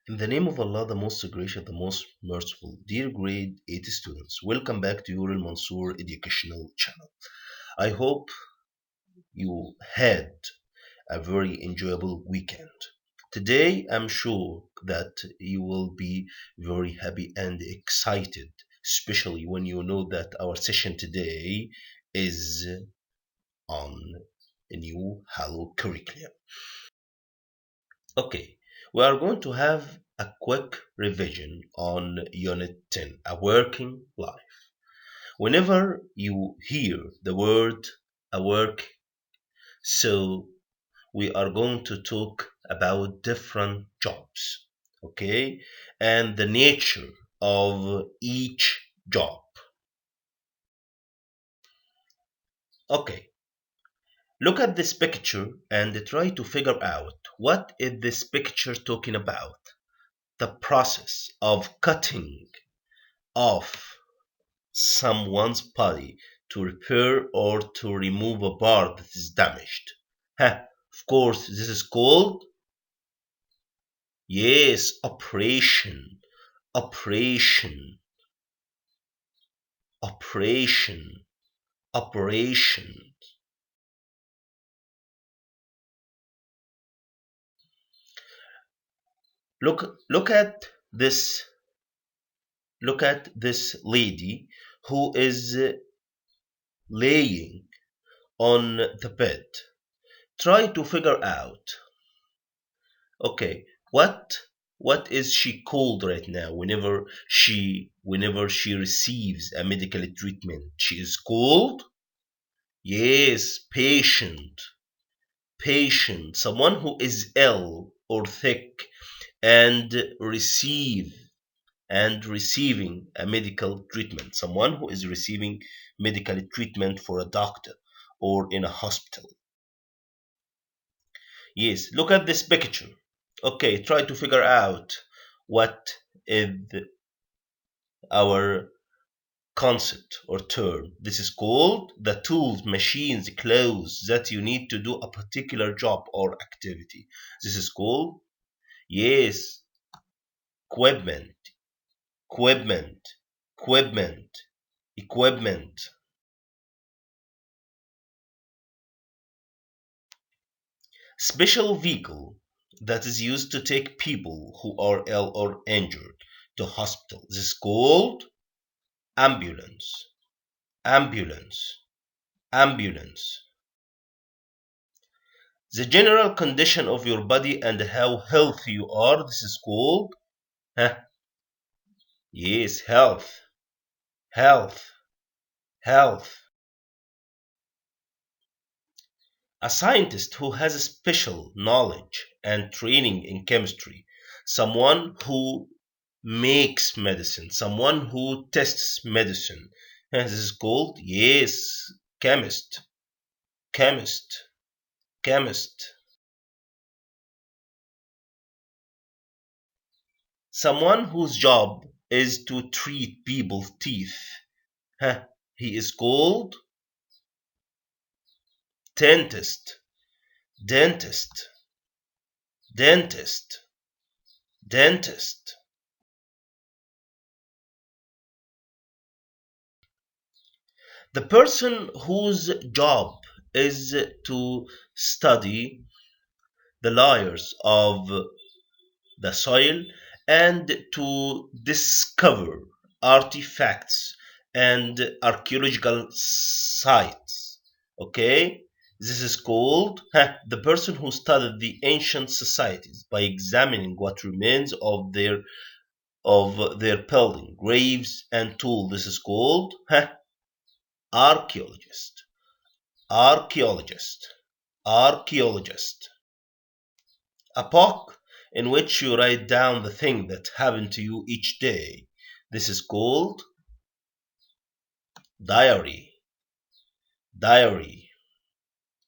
In the name of Allah, the most gracious, the most merciful, dear grade 8 students, welcome back to your Al Mansour Educational Channel. I hope you had a very enjoyable weekend. Today, I'm sure that you will be very happy and excited, especially when you know that our session today is on a new Hello curriculum. Okay, we are going to have a quick revision on Unit 10, a working life. Whenever you hear the word a work, so we are going to talk about different jobs, okay, and the nature of each job. Okay, look at this picture and try to figure out what is this picture talking about. The process of cutting off someone's body to repair or to remove a part that is damaged. Of course, this is called, yes, operation, operation, operation, operation. Look at this. Look at this lady who is laying on the bed. Try to figure out, okay, what is she called right now whenever she receives a medical treatment? She is called, yes, patient. Patient, someone who is ill or sick and receiving a medical treatment, someone who is receiving medical treatment for a doctor or in a hospital. Yes, look at this picture. Okay, try to figure out what is our concept or term. This is called the tools, machines, clothes that you need to do a particular job or activity. This is called, yes, equipment, equipment, equipment, equipment. Special vehicle that is used to take people who are ill or injured to hospital. This is called ambulance, ambulance, ambulance. The general condition of your body and how healthy you are, this is called, huh? Yes, health, health, health. A scientist who has a special knowledge and training in chemistry, someone who makes medicine, someone who tests medicine. This is called, yes, chemist, chemist, chemist. Someone whose job is to treat people's teeth. Huh, he is called dentist, dentist, dentist, dentist. The person whose job is to study the layers of the soil and to discover artifacts and archaeological sites. Okay, this is called, the person who studied the ancient societies by examining what remains of their building, graves, and tools. This is called, archaeologist, archaeologist, archaeologist. A book in which you write down the thing that happened to you each day. This is called diary, diary.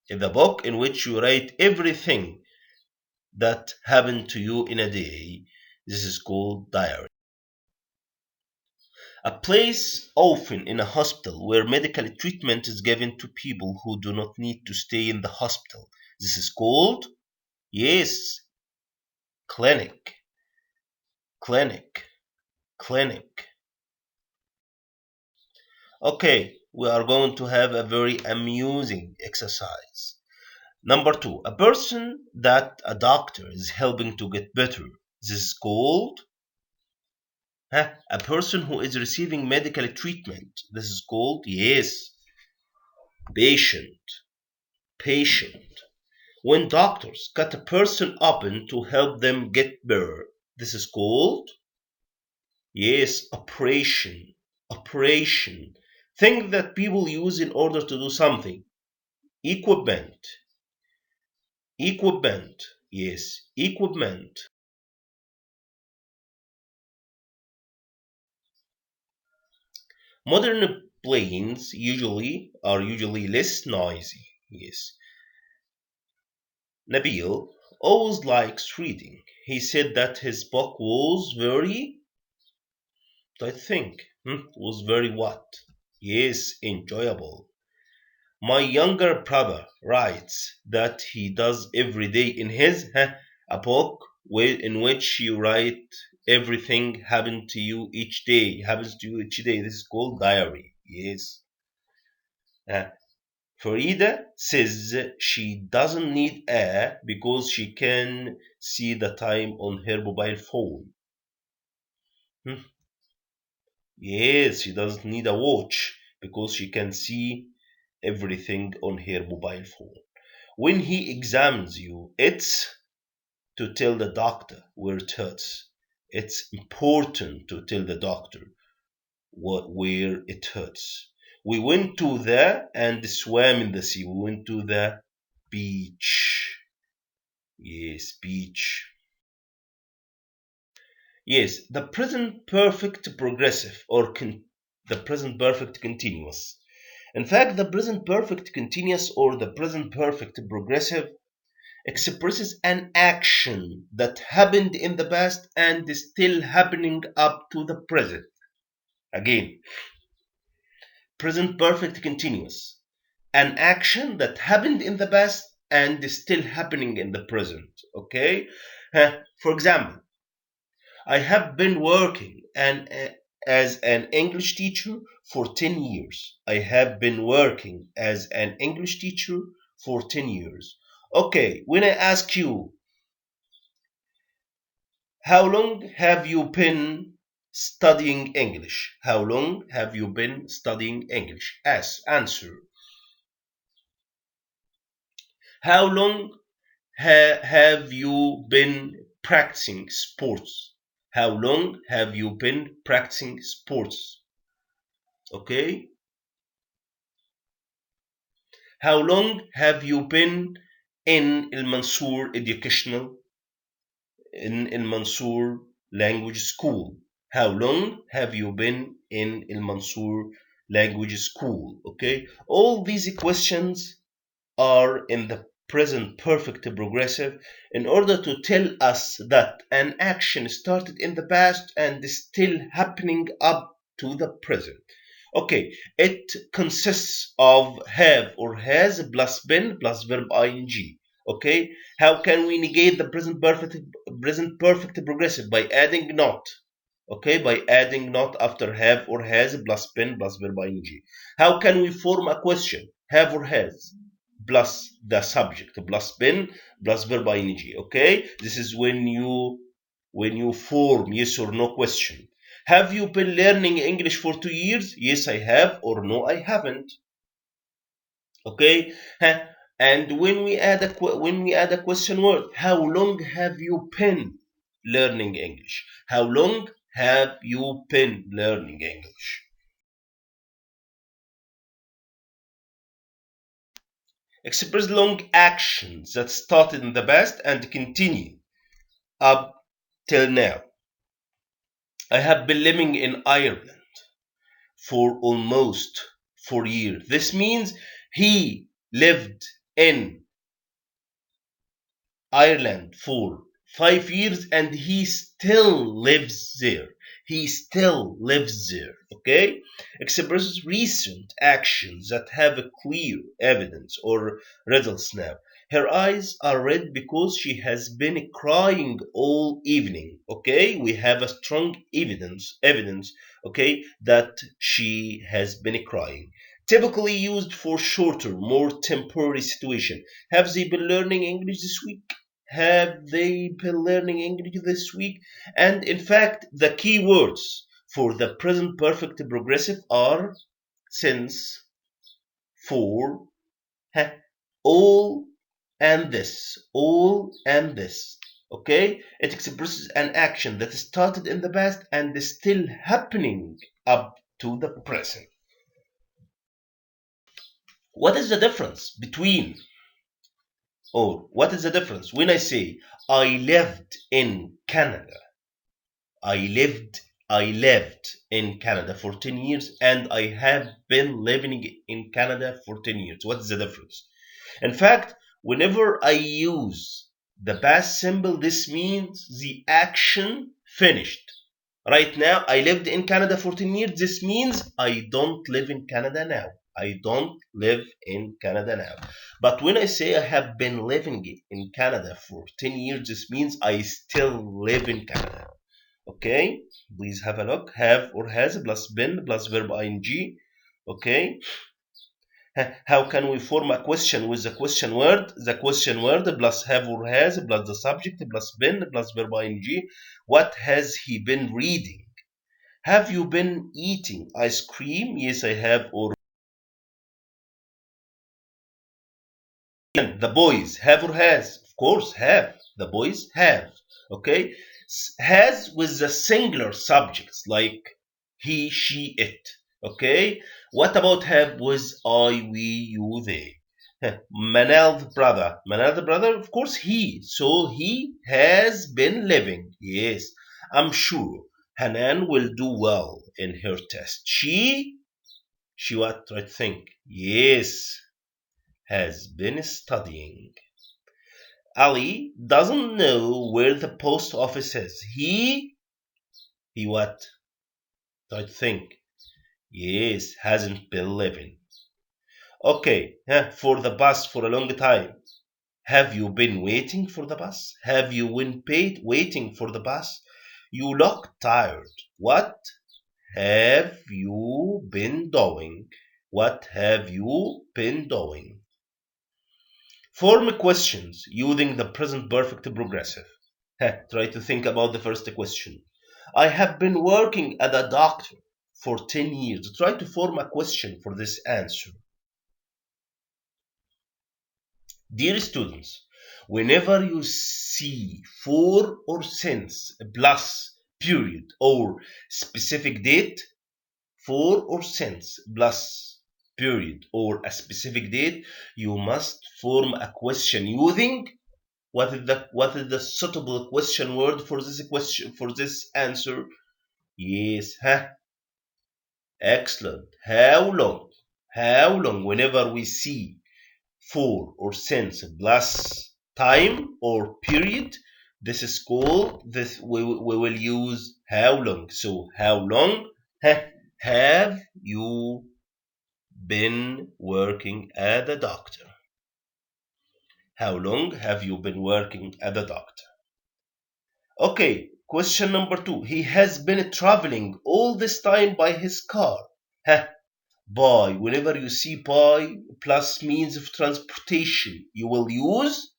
In the book in which you write everything that happened to you in a day, this is called diary. A place often in a hospital where medical treatment is given to people who do not need to stay in the hospital. This is called, yes, clinic, clinic, clinic. Okay, we are going to have a very amusing exercise. Number two, a person that a doctor is helping to get better. This is called a person who is receiving medical treatment. This is called, yes, patient, patient. When doctors cut a person open to help them get better, this is called, yes, operation, operation. Thing that people use in order to do something. Equipment, equipment, yes, equipment. Modern planes are usually less noisy. Yes. Nabil always likes reading. He said that his book was very, I think, was very what? Yes, enjoyable. My younger brother writes that he does every day in his a book in which you write everything happened to you each day, happens to you each day. This is called diary. Yes. Uh, Farida says she doesn't need a because she can see the time on her mobile phone. Hmm. Yes, she doesn't need a watch because she can see everything on her mobile phone. When he examines you, it's to tell the doctor where it hurts. It's important to tell the doctor where it hurts. We went to the and swam in the sea. We went to the beach. Yes, beach. Yes, the present perfect progressive or the present perfect continuous. In fact, the present perfect continuous or the present perfect progressive expresses an action that happened in the past and is still happening up to the present. Again, present perfect continuous. An action that happened in the past and is still happening in the present. Okay? For example, I have been working as an English teacher for 10 years. I have been working as an English teacher for 10 years. Okay, when I ask you, how long have you been studying English? How long have you been studying English? Answer. How long have you been practicing sports? How long have you been practicing sports? Okay. How long have you been in Al Mansour Educational, in Al Mansour Language School? How long have you been in Al Mansour Language School? Okay. All these questions are in the present perfect progressive in order to tell us that an action started in the past and is still happening up to the present. Okay, it consists of have or has plus been plus verb ing. Okay, how can we negate the present perfect progressive by adding not? Okay, by adding not after have or has plus been plus verb ing. How can we form a question? Have or has plus the subject plus been plus verb ing. Okay, this is when you form yes or no question. Have you been learning English for 2 years? Yes, I have, or no, I haven't. Okay, and when we add a question word, how long have you been learning English? How long have you been learning English? Express long actions that started in the past and continue up till now. I have been living in Ireland for almost 4 years. This means he lived in Ireland for 5 years and he still lives there. He still lives there. Okay? Expresses recent actions that have a clear evidence or results now. Her eyes are red because she has been crying all evening. Okay, we have a strong evidence, okay, that she has been crying. Typically used for shorter, more temporary situation. Have they been learning English this week? Have they been learning English this week? And in fact, the key words for the present perfect progressive are since, for, ha, all, and this. All and this. Okay? It expresses an action that started in the past and is still happening up to the present. What is the difference between, or what is the difference when I say I lived in Canada? I lived I lived in Canada for 10 years and I have been living in Canada for 10 years. What is the difference? In fact, whenever I use the past simple, this means the action finished. Right now, I lived in Canada for 10 years. This means I don't live in Canada now. I don't live in Canada now. But when I say I have been living in Canada for 10 years, this means I still live in Canada. Okay, please have a look. Have or has plus been plus verb ing. Okay, how can we form a question with the question word? The question word plus have or has plus the subject plus been plus verb ing. What has he been reading? Have you been eating ice cream? Yes, I have. Or the boys have or has? Of course, have. The boys have. Okay, has with the singular subjects like he, she, it. Okay, what about have with I, we, you, they? Manal the brother. Manal the brother, of course, he. So he has been living. Yes, I'm sure Hanan will do well in her test. She what? Try to think. Yes, has been studying. Ali doesn't know where the post office is. He what? Try to think. Yes, hasn't been living. Okay, for the bus for a long time. Have you been waiting for the bus? Have you been waiting for the bus? You look tired. What have you been doing? What have you been doing? Form questions using the present perfect progressive. Try to think about the first question. I have been working as a doctor for 10 years. Try to form a question for this answer. Dear students, whenever you see for or since plus period or specific date, for or since plus period or a specific date, you must form a question using what is the suitable question word for this question for this answer? Yes, excellent. How long? How long? Whenever we see for or since plus time or period, this is called this. We will use how long. So how long have you been working as a doctor? How long have you been working as a doctor? Okay, question number 2. He has been traveling all this time by his car. By. Whenever you see by plus means of transportation, you will use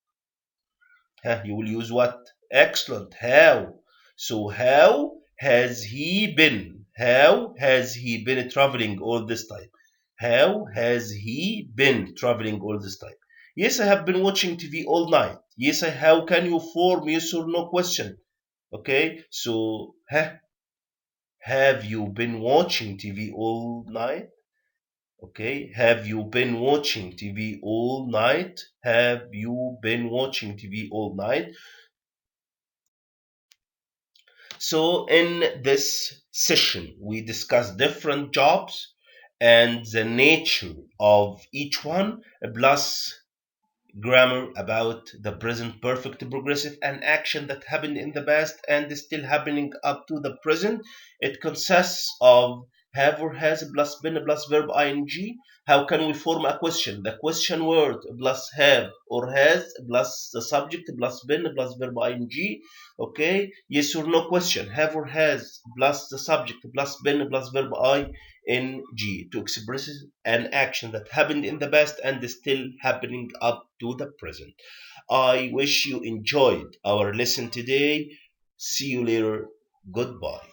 what? Excellent. How? So how has he been? How has he been traveling all this time? How has he been traveling all this time? Yes, I have been watching TV all night. Yes, how can you form yes or no question? Okay, so have you been watching TV all night? Okay, have you been watching TV all night? Have you been watching TV all night? So, in this session, we discuss different jobs and the nature of each one, plus grammar about the present perfect progressive, an action that happened in the past and is still happening up to the present. It consists of Have or has plus been plus verb ing. How can we form a question? The question word plus have or has plus the subject plus been plus verb ing. Okay, yes or no question. Have or has plus the subject plus been plus verb ing to express an action that happened in the past and is still happening up to the present. I wish you enjoyed our lesson today. See you later. Goodbye.